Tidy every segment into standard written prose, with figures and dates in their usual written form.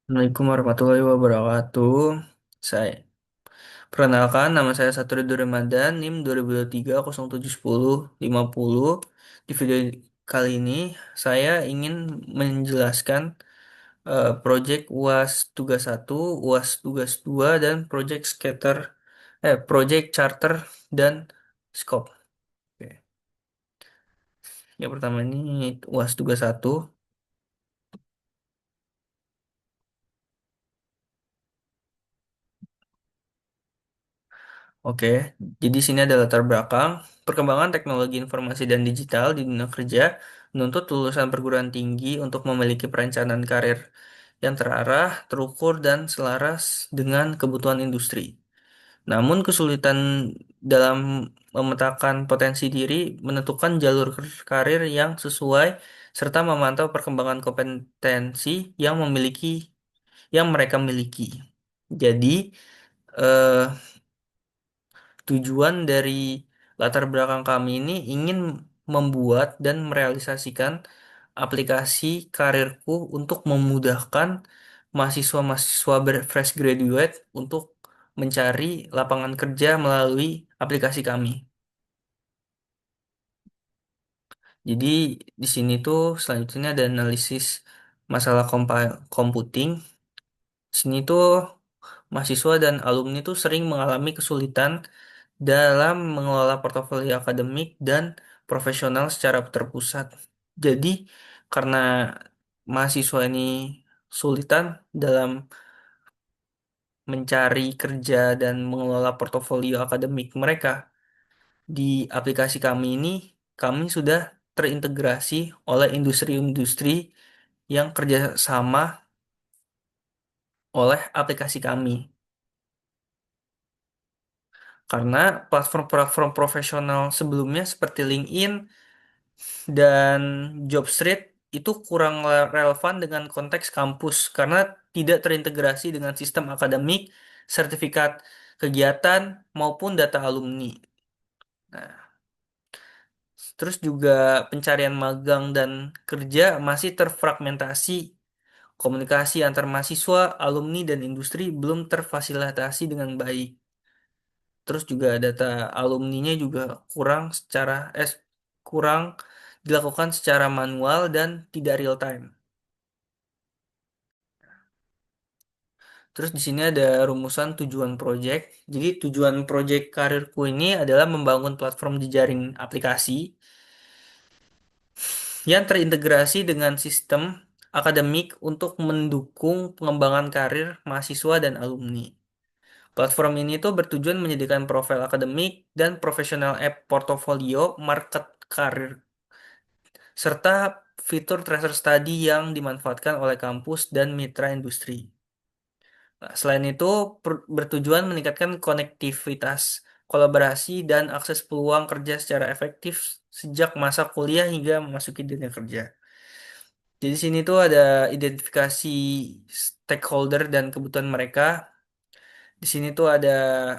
Assalamualaikum warahmatullahi wabarakatuh. Saya perkenalkan nama saya Satridur Ramadan, NIM 2023 071050. Di video kali ini saya ingin menjelaskan proyek UAS tugas 1, UAS tugas 2 dan proyek charter dan scope. Oke. Yang pertama ini UAS tugas 1. Oke, jadi sini ada latar belakang. Perkembangan teknologi informasi dan digital di dunia kerja menuntut lulusan perguruan tinggi untuk memiliki perencanaan karir yang terarah, terukur, dan selaras dengan kebutuhan industri. Namun kesulitan dalam memetakan potensi diri, menentukan jalur karir yang sesuai, serta memantau perkembangan kompetensi yang mereka miliki. Jadi, eh, tujuan dari latar belakang kami ini ingin membuat dan merealisasikan aplikasi karirku untuk memudahkan mahasiswa-mahasiswa fresh graduate untuk mencari lapangan kerja melalui aplikasi kami. Jadi di sini tuh selanjutnya ada analisis masalah computing. Di sini tuh mahasiswa dan alumni tuh sering mengalami kesulitan dalam mengelola portofolio akademik dan profesional secara terpusat. Jadi, karena mahasiswa ini sulitan dalam mencari kerja dan mengelola portofolio akademik mereka, di aplikasi kami ini, kami sudah terintegrasi oleh industri-industri yang kerjasama oleh aplikasi kami. Karena platform-platform profesional sebelumnya seperti LinkedIn dan Jobstreet itu kurang relevan dengan konteks kampus karena tidak terintegrasi dengan sistem akademik, sertifikat kegiatan, maupun data alumni. Nah, terus juga pencarian magang dan kerja masih terfragmentasi. Komunikasi antar mahasiswa, alumni, dan industri belum terfasilitasi dengan baik. Terus juga data alumninya juga kurang kurang dilakukan secara manual dan tidak real time. Terus di sini ada rumusan tujuan project. Jadi tujuan project karirku ini adalah membangun platform jejaring aplikasi yang terintegrasi dengan sistem akademik untuk mendukung pengembangan karir mahasiswa dan alumni. Platform ini tuh bertujuan menyediakan profil akademik dan profesional app portofolio, market karir, serta fitur tracer study yang dimanfaatkan oleh kampus dan mitra industri. Nah, selain itu, bertujuan meningkatkan konektivitas, kolaborasi, dan akses peluang kerja secara efektif sejak masa kuliah hingga memasuki dunia kerja. Jadi sini tuh ada identifikasi stakeholder dan kebutuhan mereka. Di sini tuh ada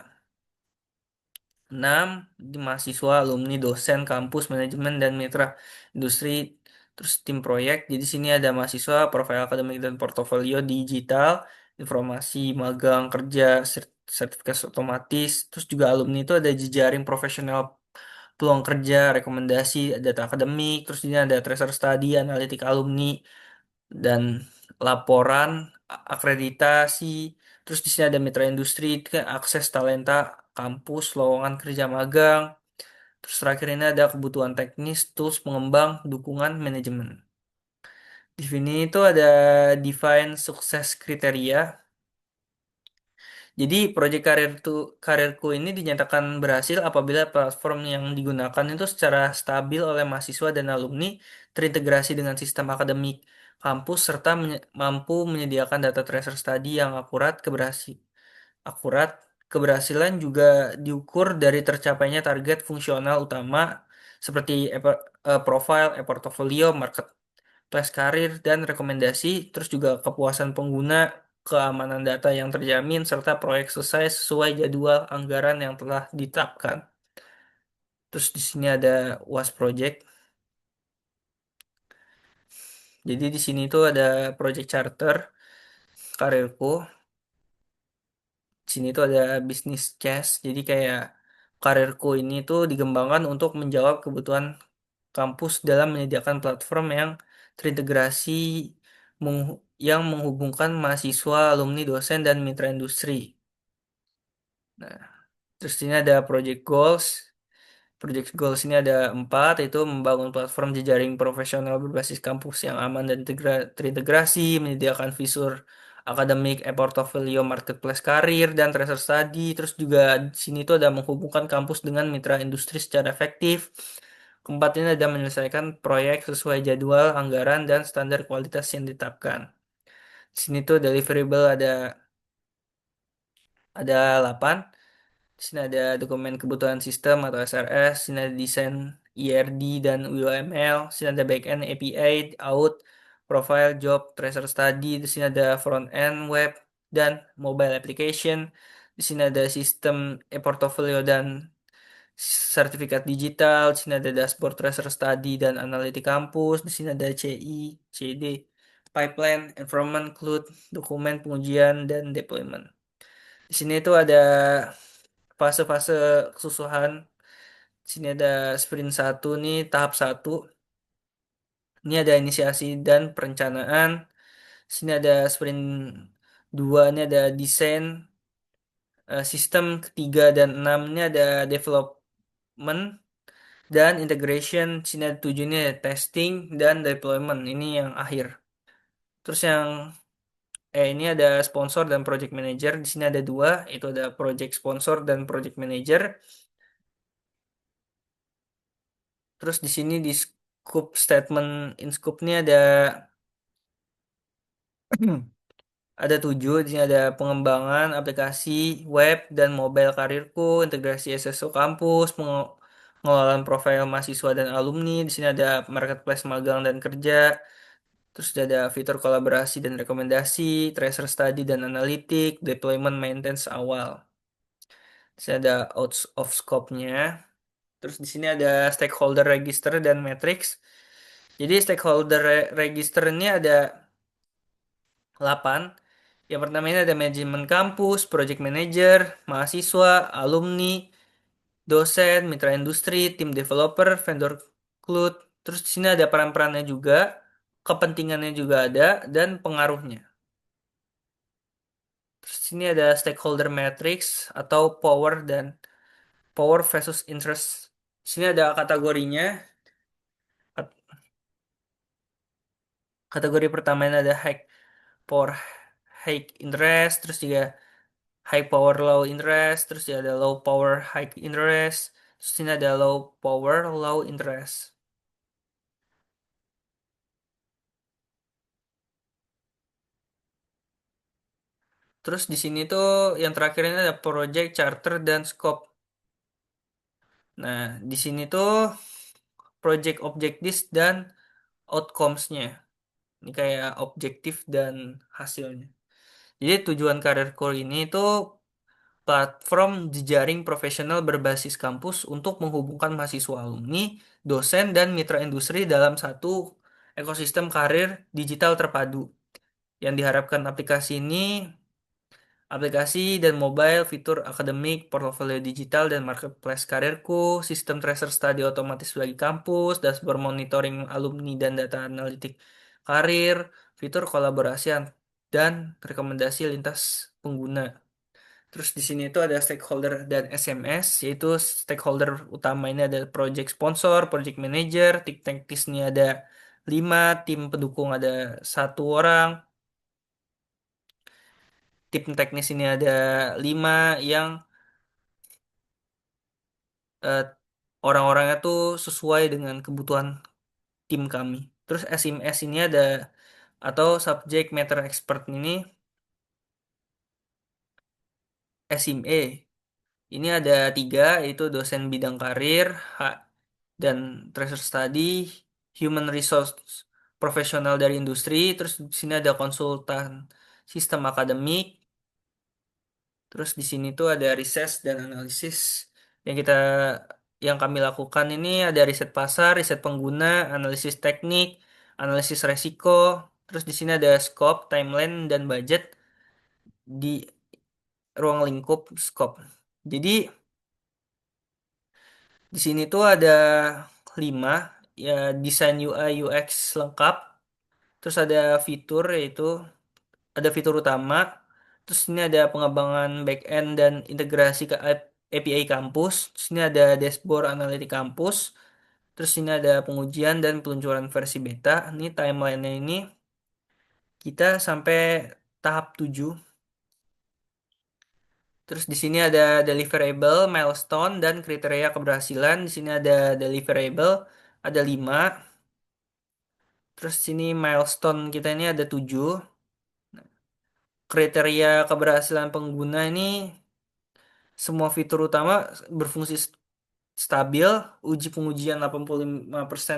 6 di mahasiswa, alumni, dosen, kampus, manajemen, dan mitra industri, terus tim proyek. Jadi sini ada mahasiswa, profil akademik dan portofolio digital, informasi, magang, kerja, sertifikasi otomatis, terus juga alumni itu ada jejaring profesional, peluang kerja, rekomendasi, data akademik, terus ini ada tracer study, analitik alumni, dan laporan akreditasi. Terus di sini ada mitra industri, akses talenta, kampus, lowongan kerja magang. Terus terakhir ini ada kebutuhan teknis, tools pengembang, dukungan manajemen. Di sini itu ada define sukses kriteria. Jadi proyek karirku ini dinyatakan berhasil apabila platform yang digunakan itu secara stabil oleh mahasiswa dan alumni, terintegrasi dengan sistem akademik kampus serta mampu menyediakan data tracer study yang akurat. Keberhasilan juga diukur dari tercapainya target fungsional utama seperti profile, portofolio, marketplace karir, dan rekomendasi, terus juga kepuasan pengguna, keamanan data yang terjamin, serta proyek selesai sesuai jadwal anggaran yang telah ditetapkan. Terus di sini ada UAS Project. Jadi di sini tuh ada project charter. karirku. Di sini tuh ada bisnis case. Jadi kayak karirku ini tuh dikembangkan untuk menjawab kebutuhan kampus dalam menyediakan platform yang terintegrasi yang menghubungkan mahasiswa, alumni, dosen, dan mitra industri. Nah, terus ini ada project goals. Project goals ini ada 4, yaitu membangun platform jejaring profesional berbasis kampus yang aman dan terintegrasi, menyediakan visur akademik, e-portfolio, marketplace karir, dan tracer study. Terus juga di sini tuh ada menghubungkan kampus dengan mitra industri secara efektif. Keempat ini ada menyelesaikan proyek sesuai jadwal, anggaran, dan standar kualitas yang ditetapkan. Di sini tuh deliverable ada 8. Di sini ada dokumen kebutuhan sistem atau SRS, di sini ada desain IRD dan UML, di sini ada backend API, out, profile, job, tracer study, di sini ada front end web dan mobile application, di sini ada sistem e-portfolio dan sertifikat digital, di sini ada dashboard tracer study dan analitik kampus, di sini ada CI, CD, pipeline, environment, cloud, dokumen pengujian dan deployment. Di sini tuh ada fase-fase kesusahan. Di sini ada sprint satu nih, tahap satu. Ini ada inisiasi dan perencanaan. Di sini ada sprint 2, ini ada desain. Sistem ketiga dan 6 ini ada development dan integration. Di sini ada 7 ini ada testing dan deployment. Ini yang akhir. Terus yang ini ada sponsor dan project manager. Di sini ada 2, itu ada project sponsor dan project manager. Terus di sini di scope statement in scope ini ada ada 7. Di sini ada pengembangan aplikasi web dan mobile karirku, integrasi SSO kampus, pengelolaan profil mahasiswa dan alumni. Di sini ada marketplace magang dan kerja. Terus ada fitur kolaborasi dan rekomendasi, tracer study dan analitik, deployment maintenance awal. Di sini ada out of scope-nya. Terus di sini ada stakeholder register dan matrix. Jadi stakeholder register ini ada 8. Yang pertama ini ada manajemen kampus, project manager, mahasiswa, alumni, dosen, mitra industri, tim developer, vendor cloud. Terus di sini ada peran-perannya juga, kepentingannya juga ada, dan pengaruhnya. Terus di sini ada stakeholder matrix atau power versus interest. Di sini ada kategorinya. Kategori pertama ini ada power high interest, terus juga high power low interest, terus ya ada low power high interest, terus ini ada low power low interest. Terus di sini tuh yang terakhir ini ada project charter dan scope. Nah, di sini tuh project objectives dan outcomes-nya. Ini kayak objektif dan hasilnya. Jadi tujuan karir core ini tuh platform jejaring profesional berbasis kampus untuk menghubungkan mahasiswa alumni, dosen, dan mitra industri dalam satu ekosistem karir digital terpadu. Yang diharapkan aplikasi dan mobile, fitur akademik, portofolio digital, dan marketplace karirku, sistem tracer study otomatis bagi kampus, dashboard monitoring alumni dan data analitik karir, fitur kolaborasi dan rekomendasi lintas pengguna. Terus di sini itu ada stakeholder dan SMS, yaitu stakeholder utama ini ada project sponsor, project manager, tim teknis ini ada 5, tim pendukung ada 1 orang, tim teknis ini ada 5 yang eh, orang-orangnya tuh sesuai dengan kebutuhan tim kami. Terus SMS ini ada atau subject matter expert ini SME. Ini ada 3, yaitu dosen bidang karir dan treasure study, human resource profesional dari industri, terus di sini ada konsultan sistem akademik, terus di sini tuh ada riset dan analisis yang yang kami lakukan ini ada riset pasar, riset pengguna, analisis teknik, analisis resiko, terus di sini ada scope, timeline dan budget. di ruang lingkup scope. Jadi di sini tuh ada 5 ya, desain UI UX lengkap. Terus ada fitur, yaitu ada fitur utama. Terus ini ada pengembangan backend dan integrasi ke API kampus. Terus ini ada dashboard analitik kampus. Terus ini ada pengujian dan peluncuran versi beta. Ini timelinenya ini kita sampai tahap 7. Terus di sini ada deliverable, milestone, dan kriteria keberhasilan. Di sini ada deliverable, ada 5. Terus sini milestone kita ini ada 7. Kriteria keberhasilan pengguna ini semua fitur utama berfungsi stabil, uji pengujian 85%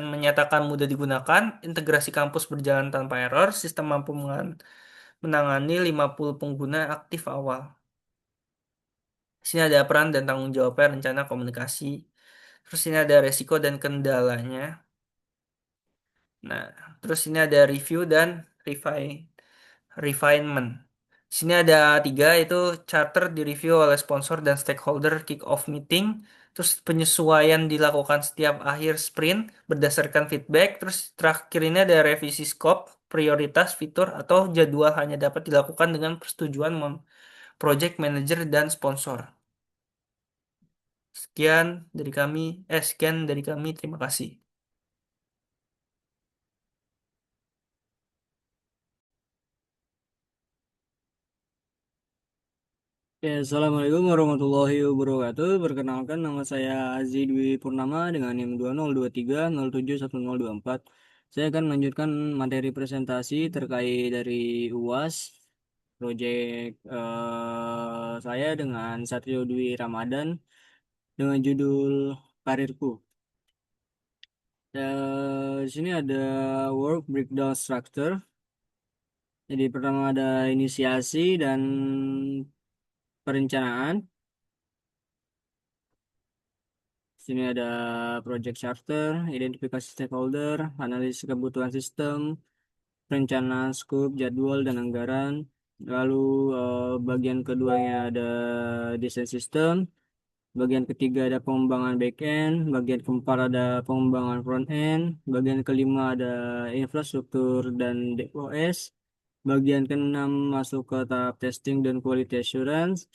menyatakan mudah digunakan, integrasi kampus berjalan tanpa error, sistem mampu menangani 50 pengguna aktif awal. Di sini ada peran dan tanggung jawabnya, rencana komunikasi. Terus ini ada resiko dan kendalanya. Nah, terus ini ada review dan refinement. Di sini ada 3, itu charter direview oleh sponsor dan stakeholder kick-off meeting. Terus penyesuaian dilakukan setiap akhir sprint berdasarkan feedback. Terus terakhir ini ada revisi scope, prioritas, fitur, atau jadwal hanya dapat dilakukan dengan persetujuan project manager dan sponsor. Sekian dari kami, terima kasih. Ya, Assalamualaikum warahmatullahi wabarakatuh. Perkenalkan, nama saya Azi Dwi Purnama dengan NIM 2023071024. Saya akan melanjutkan materi presentasi terkait dari UAS, proyek saya dengan Satrio Dwi Ramadan dengan judul Karirku. Di sini ada work breakdown structure. Jadi pertama ada inisiasi dan perencanaan. Sini ada project charter, identifikasi stakeholder, analisis kebutuhan sistem, rencana scope, jadwal, dan anggaran. Lalu bagian keduanya ada desain sistem, bagian ketiga ada pengembangan backend, bagian keempat ada pengembangan front end, bagian kelima ada infrastruktur dan DevOps, bagian keenam masuk ke tahap testing dan quality assurance,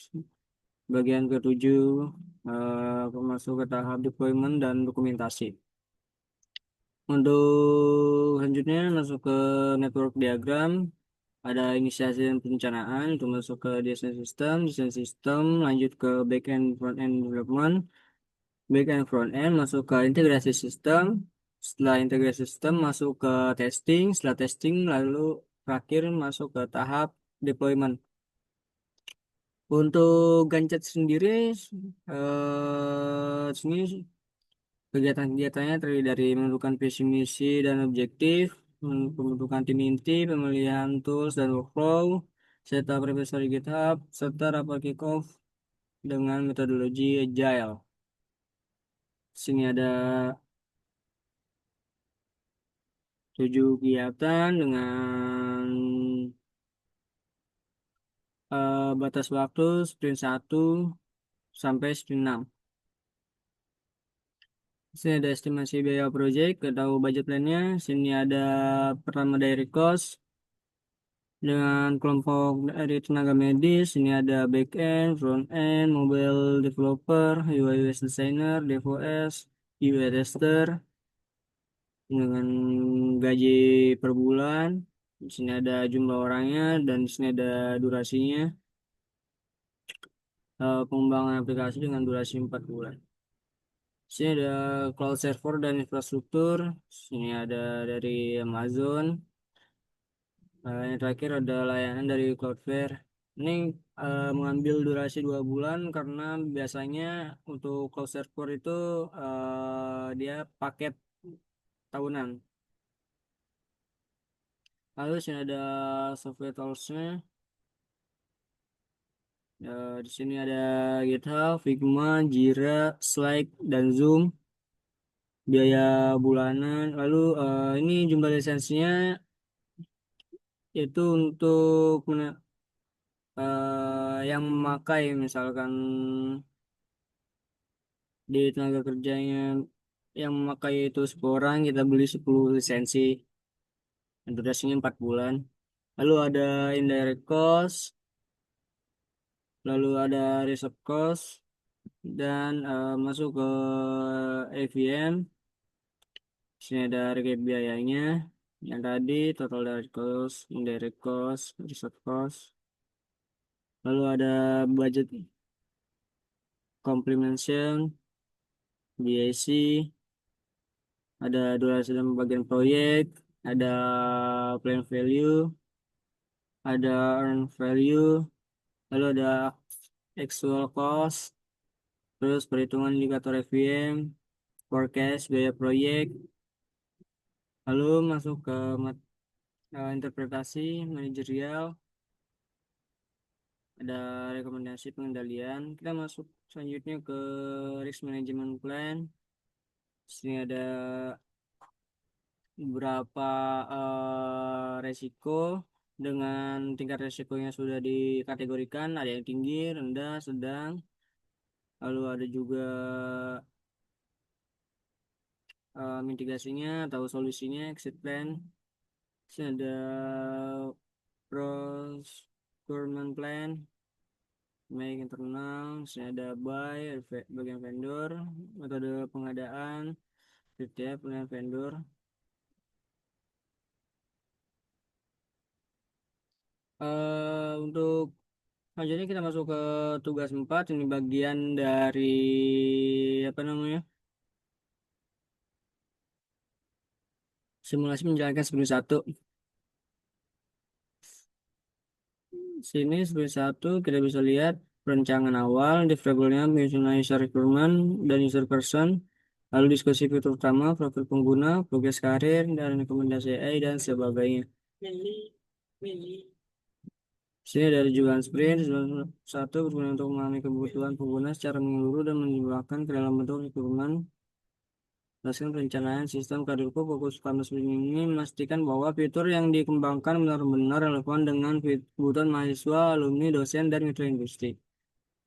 bagian ketujuh masuk ke tahap deployment dan dokumentasi. Untuk selanjutnya masuk ke network diagram, ada inisiasi dan perencanaan, itu masuk ke desain sistem, lanjut ke back-end front-end development, back-end front-end masuk ke integrasi sistem, setelah integrasi sistem masuk ke testing, setelah testing lalu terakhir masuk ke tahap deployment. Untuk Gancet sendiri, sini kegiatan-kegiatannya terdiri dari menentukan visi misi dan objektif, pembentukan tim inti, pemilihan tools dan workflow, setup repository GitHub, serta rapat kick-off dengan metodologi Agile. Sini ada 7 kegiatan dengan batas waktu sprint 1 sampai sprint 6. Sini ada estimasi biaya project atau budget plan-nya. Sini ada pertama direct cost, dengan kelompok dari tenaga medis. Ini ada back end, front end, mobile developer, UI UX designer, DevOps, UI tester dengan gaji per bulan. Di sini ada jumlah orangnya dan di sini ada durasinya. Pengembangan aplikasi dengan durasi 4 bulan. Sini ada cloud server dan infrastruktur. Sini ada dari Amazon. Yang terakhir ada layanan dari Cloudflare. Ini mengambil durasi 2 bulan karena biasanya untuk cloud server itu dia paket tahunan. Lalu sini ada software toolsnya. Di sini ada GitHub, Figma, Jira, Slack, dan Zoom. Biaya bulanan. Lalu ini jumlah lisensinya itu untuk yang memakai misalkan di tenaga kerjanya yang memakai itu 10 orang kita beli 10 lisensi durasinya 4 bulan. Lalu ada indirect cost, lalu ada reserve cost, dan masuk ke AVM. Sini ada harga biayanya. Yang tadi total direct cost, indirect cost, reserve cost. Lalu ada budget complementation, BAC, ada durasi dan bagian proyek, ada plan value, ada earn value, lalu ada actual cost, terus perhitungan indikator FVM, forecast biaya proyek, lalu masuk ke interpretasi manajerial, ada rekomendasi pengendalian. Kita masuk selanjutnya ke risk management plan. Sini ada beberapa resiko dengan tingkat resikonya sudah dikategorikan, ada yang tinggi, rendah, sedang. Lalu ada juga mitigasinya atau solusinya, exit plan. Sini ada procurement plan, make internal. Sini ada buy, bagian vendor, metode pengadaan, kriteria penilaian vendor. Untuk selanjutnya kita masuk ke tugas 4. Ini bagian dari apa namanya? Simulasi menjalankan sprint 1. Sini sprint 1 kita bisa lihat perencanaan awal, deliverablenya, penyusunan user requirement dan user person, lalu diskusi fitur utama, profil pengguna, progres karir, dan rekomendasi AI dan sebagainya. Sini dari jualan sprint, satu berguna untuk memahami kebutuhan pengguna secara menyeluruh dan menjebakkan ke dalam bentuk requirement. Berdasarkan perencanaan sistem karirku, fokus pada sprint ini memastikan bahwa fitur yang dikembangkan benar-benar relevan dengan kebutuhan mahasiswa, alumni, dosen, dan mitra industri.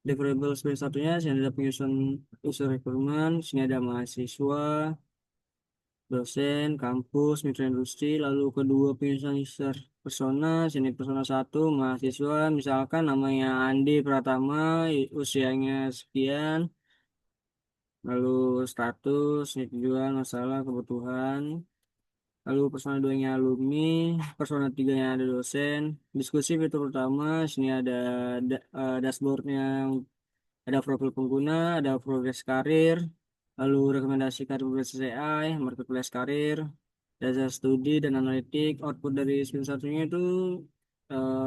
Deliverable sprint satunya, sini ada penyusun user requirement, sini ada mahasiswa, dosen, kampus, mitra industri, lalu kedua penyusunan user persona, sini persona satu, mahasiswa, misalkan namanya Andi Pratama, usianya sekian, lalu status, ini tujuan, masalah, kebutuhan, lalu persona duanya alumni, persona tiganya ada dosen, diskusi fitur utama, sini ada dashboardnya, ada profil pengguna, ada progres karir, lalu rekomendasi karir berbasis AI, marketplace karir, dasar studi dan analitik. Output dari skill satunya itu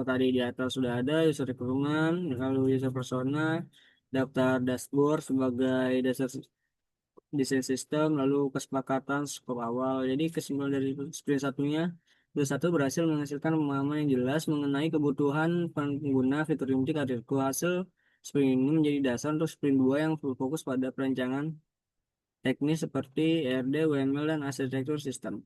tadi di atas sudah ada user requirement, lalu user persona, daftar dashboard sebagai dasar desain sistem, lalu kesepakatan skop awal. Jadi kesimpulan dari sprint satunya, sprint satu berhasil menghasilkan pemahaman yang jelas mengenai kebutuhan pengguna fitur inti karirku. Hasil sprint ini menjadi dasar untuk sprint 2 yang berfokus pada perancangan teknis seperti ERD, UML, dan arsitektur sistem.